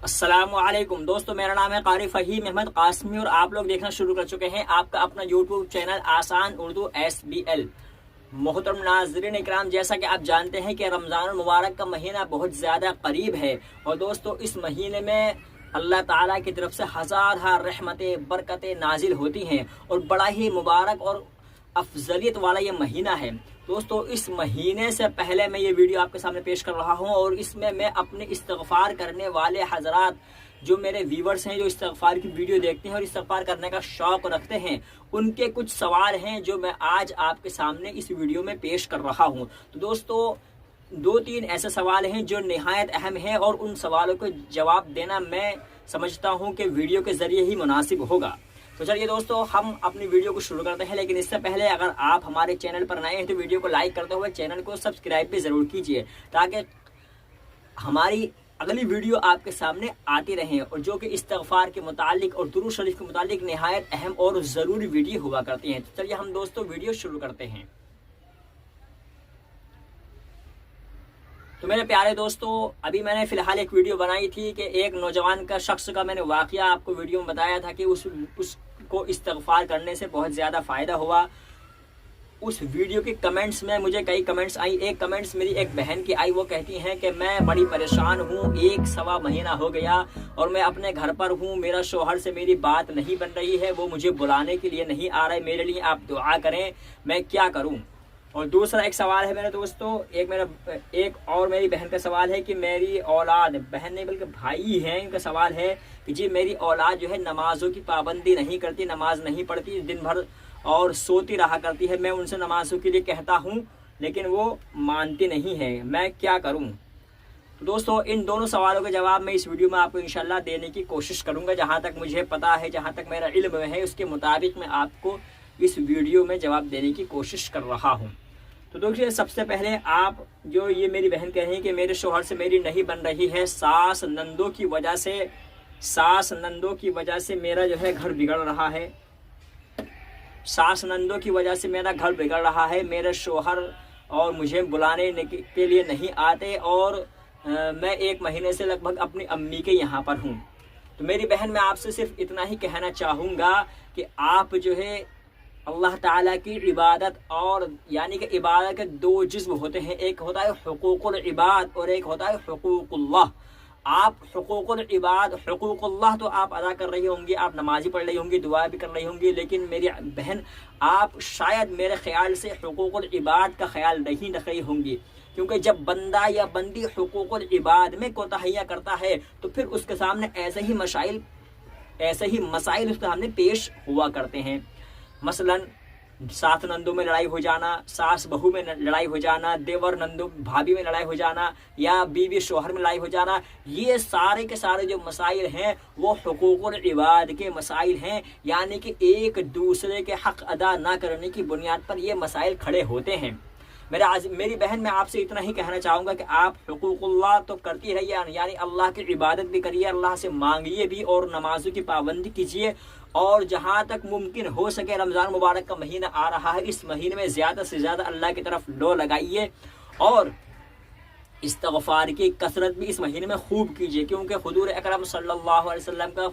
السلام علیکم دوستو، میرا نام ہے قاری فہیم احمد قاسمی اور آپ لوگ دیکھنا شروع کر چکے ہیں آپ کا اپنا یوٹیوب چینل آسان اردو SBL۔ محترم ناظرین اکرام، جیسا کہ آپ جانتے ہیں کہ رمضان المبارک کا مہینہ بہت زیادہ قریب ہے اور دوستو اس مہینے میں اللہ تعالیٰ کی طرف سے ہزارہ رحمتیں برکتیں نازل ہوتی ہیں اور بڑا ہی مبارک اور افضلیت والا یہ مہینہ ہے۔ دوستو اس مہینے سے پہلے میں یہ ویڈیو آپ کے سامنے پیش کر رہا ہوں اور اس میں اپنے استغفار کرنے والے حضرات جو میرے ویورز ہیں، جو استغفار کی ویڈیو دیکھتے ہیں اور استغفار کرنے کا شوق رکھتے ہیں، ان کے کچھ سوال ہیں جو میں آج آپ کے سامنے اس ویڈیو میں پیش کر رہا ہوں۔ تو دوستو 2-3 ایسے سوال ہیں جو نہایت اہم ہیں اور ان سوالوں کو جواب دینا میں سمجھتا ہوں کہ ویڈیو کے ذریعے ہی مناسب ہوگا۔ تو چلیے دوستو ہم اپنی ویڈیو کو شروع کرتے ہیں، لیکن اس سے پہلے اگر آپ ہمارے چینل پر نئے ہیں تو ویڈیو کو لائک کرتے ہوئے چینل کو سبسکرائب بھی ضرور کیجیے تاکہ ہماری اگلی ویڈیو آپ کے سامنے آتی رہیں اور جو کہ استغفار کے متعلق اور درود شریف کے متعلق نہایت اہم اور ضروری ویڈیو ہوا کرتی ہیں۔ تو چلیے ہم دوستو ویڈیو شروع کرتے ہیں۔ تو میرے پیارے دوستو، ابھی میں نے فی الحال ایک ویڈیو بنائی تھی کہ ایک نوجوان کا شخص کا میں نے واقعہ آپ کو ویڈیو میں بتایا تھا کہ اس کو استغفار کرنے سے بہت زیادہ فائدہ ہوا۔ اس ویڈیو کے کمنٹس میں مجھے کئی کمنٹس آئی۔ ایک کمنٹس میری ایک بہن کی آئی، وہ کہتی ہیں کہ میں بڑی پریشان ہوں، 1-1.25 مہینہ ہو گیا اور میں اپنے گھر پر ہوں، میرا شوہر سے میری بات نہیں بن رہی ہے، وہ مجھے بلانے کے لیے نہیں آ رہے، میرے لیے آپ دعا کریں، میں کیا کروں؟ اور دوسرا ایک سوال ہے میرے دوستو، ایک اور میری بہن کا سوال ہے کہ میری اولاد، بہن نہیں بلکہ بھائی ہیں، ان کا سوال ہے کہ جی میری اولاد جو ہے نمازوں کی پابندی نہیں کرتی، نماز نہیں پڑھتی، دن بھر اور سوتی رہا کرتی ہے، میں ان سے نمازوں کے لیے کہتا ہوں لیکن وہ مانتی نہیں ہے، میں کیا کروں؟ تو دوستو ان دونوں سوالوں کے جواب میں اس ویڈیو میں آپ کو انشاءاللہ دینے کی کوشش کروں گا، جہاں تک مجھے پتا ہے، جہاں تک میرا علم ہے، اس کے مطابق میں آپ کو اس ویڈیو میں جواب دینے کی کوشش کر رہا ہوں۔ تو دیکھیے سب سے پہلے آپ جو یہ میری بہن کہہ رہی ہیں کہ میرے شوہر سے میری نہیں بن رہی ہے، ساس نندوں کی وجہ سے میرا جو ہے گھر بگڑ رہا ہے، ساس نندوں کی وجہ سے میرا گھر بگڑ رہا ہے، میرے شوہر اور مجھے بلانے کے لیے نہیں آتے اور میں 1 مہینے سے لگ بھگ اپنی امی کے یہاں پر ہوں۔ تو میری بہن میں آپ سے صرف اتنا ہی کہنا چاہوں گا کہ آپ جو ہے اللہ تعالیٰ کی عبادت، اور یعنی کہ عبادت کے 2 جزو ہوتے ہیں، ایک ہوتا ہے حقوق العباد اور ایک ہوتا ہے حقوق اللہ۔ آپ حقوق العباد، حقوق اللہ تو آپ ادا کر رہی ہوں گی، آپ نمازی پڑھ رہی ہوں گی، دعا بھی کر رہی ہوں گی، لیکن میری بہن آپ شاید میرے خیال سے حقوق العباد کا خیال نہیں رکھ رہی ہوں گی، کیونکہ جب بندہ یا بندی حقوق العباد میں کوتاہیاں کرتا ہے تو پھر اس کے سامنے ایسے ہی مسائل اس کے سامنے پیش ہوا کرتے ہیں۔ مثلاً سات نندوں میں لڑائی ہو جانا، ساس بہو میں لڑائی ہو جانا، دیور نندوں بھابھی میں لڑائی ہو جانا، یا بیوی شوہر میں لڑائی ہو جانا، یہ سارے کے سارے جو مسائل ہیں وہ حقوق العباد کے مسائل ہیں، یعنی کہ ایک دوسرے کے حق ادا نہ کرنے کی بنیاد پر یہ مسائل کھڑے ہوتے ہیں۔ میری بہن میں آپ سے اتنا ہی کہنا چاہوں گا کہ آپ حقوق اللہ تو کرتی رہیے، یعنی اللہ کی عبادت بھی کریے، اللہ سے مانگیے بھی اور نمازوں کی پابندی کیجیے، اور جہاں تک ممکن ہو سکے رمضان مبارک کا مہینہ آ رہا ہے، اس مہینے میں زیادہ سے زیادہ اللہ کی طرف لو لگائیے اور استغفار کی کثرت بھی اس مہینے میں خوب کیجیے، کیونکہ حضور اکرم صلی اللہ علیہ وسلم کا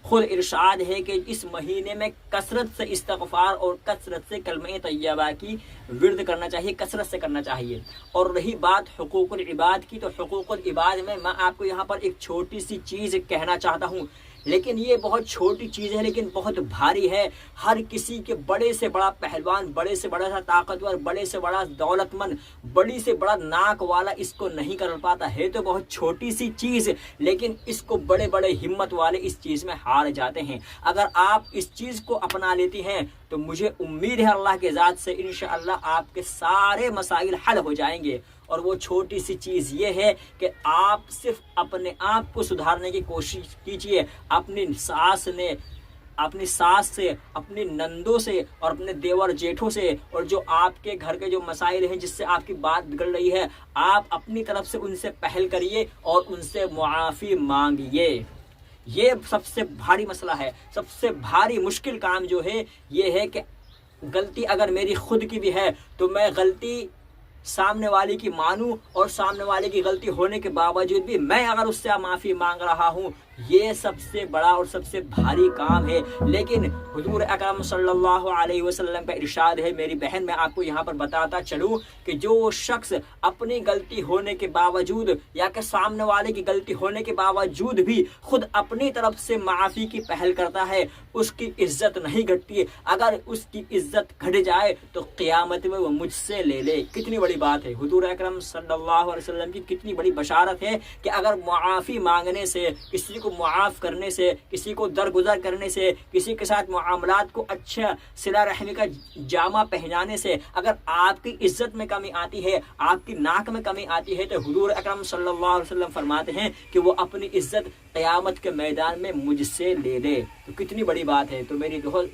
خود ارشاد ہے کہ اس مہینے میں کثرت سے استغفار اور کثرت سے کلمہ طیبہ کی ورد کرنا چاہیے، کثرت سے کرنا چاہیے۔ اور رہی بات حقوق العباد کی، تو حقوق العباد میں آپ کو یہاں پر ایک چھوٹی سی چیز کہنا چاہتا ہوں، لیکن یہ بہت چھوٹی چیز ہے لیکن بہت بھاری ہے۔ ہر کسی کے بڑے سے بڑا پہلوان، بڑے سے بڑا طاقتور، بڑے سے بڑا دولت مند، بڑی سے بڑا ناک والا اس کو نہیں کر پاتا ہے، تو بہت چھوٹی سی چیز، لیکن اس کو بڑے بڑے ہمت والے اس چیز میں ہار جاتے ہیں۔ اگر آپ اس چیز کو اپنا لیتی ہیں تو مجھے امید ہے اللہ کے ذات سے انشاءاللہ آپ کے سارے مسائل حل ہو جائیں گے۔ اور وہ چھوٹی سی چیز یہ ہے کہ آپ صرف اپنے آپ کو سدھارنے کی کوشش کیجیے، اپنی ساس سے، اپنی نندوں سے اور اپنے دیور جیٹھوں سے، اور جو آپ کے گھر کے جو مسائل ہیں جس سے آپ کی بات بگڑ رہی ہے، آپ اپنی طرف سے ان سے پہل کریے اور ان سے معافی مانگیے۔ یہ سب سے بھاری مسئلہ ہے، سب سے بھاری مشکل کام جو ہے یہ ہے کہ غلطی اگر میری خود کی بھی ہے تو میں غلطی سامنے والے کی مانوں اور سامنے والے کی غلطی ہونے کے باوجود بھی میں اگر اس سے معافی مانگ رہا ہوں، یہ سب سے بڑا اور سب سے بھاری کام ہے۔ لیکن حضور اکرم صلی اللہ علیہ وسلم کا ارشاد ہے، میری بہن میں آپ کو یہاں پر بتاتا چلوں کہ جو شخص اپنی غلطی ہونے کے باوجود یا کہ سامنے والے کی غلطی ہونے کے باوجود بھی خود اپنی طرف سے معافی کی پہل کرتا ہے، اس کی عزت نہیں گھٹتی۔ اگر اس کی عزت گھٹ جائے تو قیامت میں وہ مجھ سے لے لے۔ کتنی بڑی بات ہے، حضور اکرم صلی اللہ علیہ وسلم کی کتنی بڑی بشارت ہے کہ اگر معافی مانگنے سے، کسی کو معاف کرنے سے، کسی کو درگزر کرنے سے، کسی کے ساتھ معاملات کو اچھا صلہ رحمی کا جامہ پہنانے سے اگر آپ کی عزت میں کمی آتی ہے، آپ کی ناک میں کمی آتی ہے، تو حضور اکرم صلی اللہ علیہ وسلم فرماتے ہیں کہ وہ اپنی عزت قیامت کے میدان میں مجھ سے لے لے۔ تو کتنی بڑی بات ہے۔ تو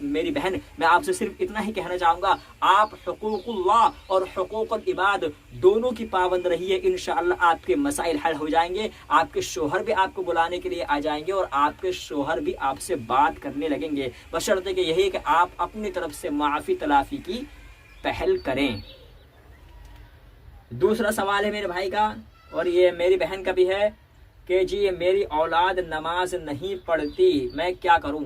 میری بہن، میں آپ سے صرف اتنا ہی کہنا چاہوں گا، آپ حقوق اللہ اور حقوق العباد دونوں کی پابند رہیے، انشاءاللہ آپ کے مسائل حل ہو جائیں گے۔ آپ کے شوہر بھی آپ کو بلانے کے لیے آ جائیں گے اور آپ کے شوہر بھی آپ سے بات کرنے لگیں گے، بشرطے کہ یہی کہ آپ اپنی طرف سے معافی تلافی کی پہل کریں۔ دوسرا سوال ہے میرے بھائی کا اور یہ میری بہن کا بھی ہے کہ جی میری اولاد نماز نہیں پڑھتی، میں کیا کروں؟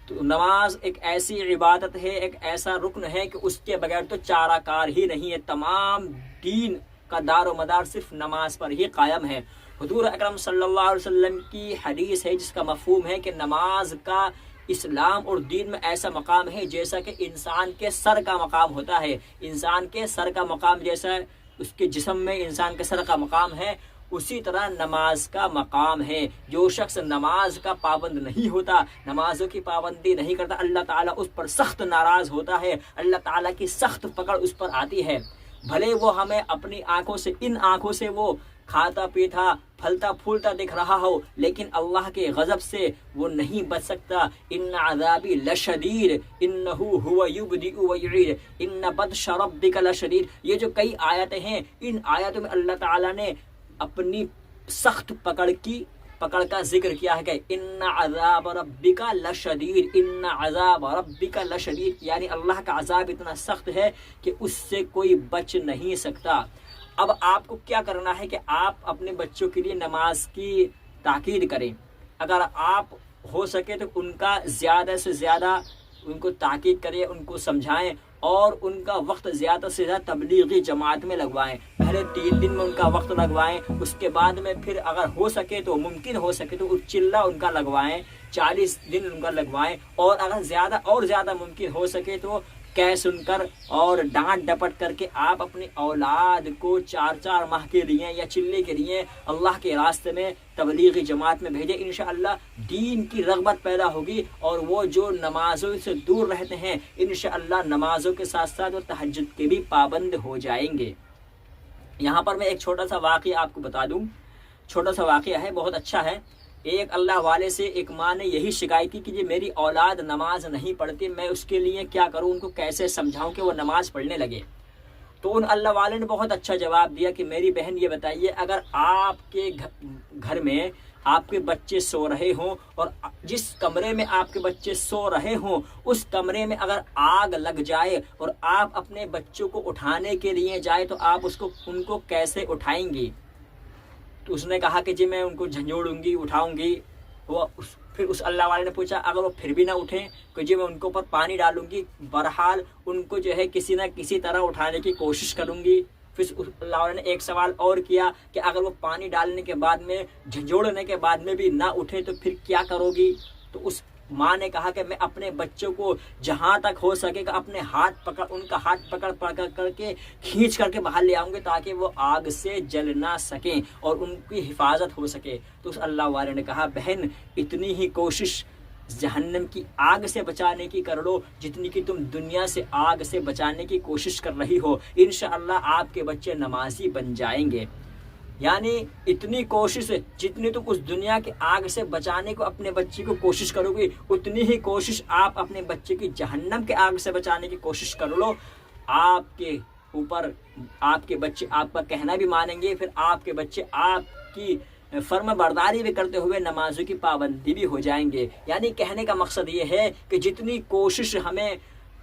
تو نماز ایک ایسی عبادت ہے، ایک ایسا رکن ہے کہ اس کے بغیر تو چارہ کار ہی نہیں ہے۔ تمام دین کا دار و مدار صرف نماز پر ہی قائم ہے۔ حضور اکرم صلی اللہ علیہ وسلم کی حدیث ہے جس کا مفہوم ہے کہ نماز کا اسلام اور دین میں ایسا مقام ہے جیسا کہ انسان کے سر کا مقام ہوتا ہے۔ انسان کے سر کا مقام جیسا اس کے جسم میں انسان کے سر کا مقام ہے، اسی طرح نماز کا مقام ہے۔ جو شخص نماز کا پابند نہیں ہوتا، نمازوں کی پابندی نہیں کرتا، اللہ تعالیٰ اس پر سخت ناراض ہوتا ہے، اللہ تعالیٰ کی سخت پکڑ اس پر آتی ہے۔ بھلے وہ ہمیں اپنی آنکھوں سے، ان آنکھوں سے وہ کھاتا پیتا پھلتا پھولتا دکھ رہا ہو، لیکن اللہ کے غضب سے وہ نہیں بچ سکتا۔ ان عذابی لشدید انہ هو یبدئ ویعید ان بطش ربک لشدید۔ یہ جو کئی آیتیں ہیں، ان آیتوں میں اللہ تعالیٰ نے اپنی سخت پکڑ کا ذکر کیا ہے کہ ان عذاب ربک لشدید، ان عذاب ربک لشدید، یعنی اللہ کا عذاب اتنا سخت ہے کہ اس سے کوئی بچ نہیں سکتا۔ اب آپ کو کیا کرنا ہے کہ آپ اپنے بچوں کے لیے نماز کی تاکید کریں۔ اگر آپ ہو سکے تو ان کا زیادہ سے زیادہ ان کو تاکید کریں، ان کو سمجھائیں اور ان کا وقت زیادہ سے زیادہ تبلیغی جماعت میں لگوائیں۔ پہلے 3 دن میں ان کا وقت لگوائیں، اس کے بعد میں پھر اگر ہو سکے تو، ممکن ہو سکے تو چلہ ان کا لگوائیں، 40 دن ان کا لگوائیں، اور اگر زیادہ ممکن ہو سکے تو کہہ سن کر اور ڈانٹ ڈپٹ کر کے آپ اپنی اولاد کو 4 ماہ کے لیے یا چلے کے لیے اللہ کے راستے میں تبلیغی جماعت میں بھیجیں۔ انشاءاللہ دین کی رغبت پیدا ہوگی اور وہ جو نمازوں سے دور رہتے ہیں انشاءاللہ نمازوں کے ساتھ ساتھ وہ تہجد کے بھی پابند ہو جائیں گے۔ یہاں پر میں ایک چھوٹا سا واقعہ آپ کو بتا دوں، چھوٹا سا واقعہ ہے، بہت اچھا ہے۔ ایک اللہ والے سے ایک ماں نے یہی شکایت کی کہ میری اولاد نماز نہیں پڑھتی، میں اس کے لیے کیا کروں، ان کو کیسے سمجھاؤں کہ وہ نماز پڑھنے لگے۔ تو ان اللہ والے نے بہت اچھا جواب دیا کہ میری بہن یہ بتائیے، اگر آپ کے گھر میں آپ کے بچے سو رہے ہوں اور جس کمرے میں آپ کے بچے سو رہے ہوں اس کمرے میں اگر آگ لگ جائے اور آپ اپنے بچوں کو اٹھانے کے لیے جائے تو آپ ان کو کیسے اٹھائیں گی؟ تو اس نے کہا کہ جی میں ان کو جھنجھوڑوں گی، اٹھاؤں گی۔ پھر اس اللہ والے نے پوچھا اگر وہ پھر بھی نہ اٹھیں کہ جی میں ان کے اوپر پانی ڈالوں گی، بہرحال ان کو جو ہے کسی نہ کسی طرح اٹھانے کی کوشش کروں گی۔ پھر اس اللہ والے نے ایک سوال اور کیا کہ اگر وہ پانی ڈالنے کے بعد میں، جھنجھوڑنے کے بعد میں بھی نہ اٹھے تو پھر کیا کرو گی؟ تو اس ماں نے کہا کہ میں اپنے بچوں کو جہاں تک ہو سکے گا اپنے ان کا ہاتھ پکڑ کر کے کھینچ کر کے باہر لے آؤں گے تاکہ وہ آگ سے جل نہ سکیں اور ان کی حفاظت ہو سکے۔ تو اس اللہ والے نے کہا بہن اتنی ہی کوشش جہنم کی آگ سے بچانے کی کر لو جتنی کہ تم دنیا سے آگ سے بچانے کی کوشش کر رہی ہو، انشاءاللہ آپ کے بچے نمازی بن جائیں گے۔ یعنی اتنی کوشش جتنی تم اس دنیا کی آگ سے بچانے کو اپنے بچے کو کوشش کرو گی، اتنی ہی کوشش آپ اپنے بچے کی جہنم کے آگ سے بچانے کی کوشش کر لو۔ آپ کے اوپر آپ کے بچے آپ کا کہنا بھی مانیں گے، پھر آپ کے بچے آپ کی فرما برداری بھی کرتے ہوئے نمازوں کی پابندی بھی ہو جائیں گے۔ یعنی کہنے کا مقصد یہ ہے کہ جتنی کوشش ہمیں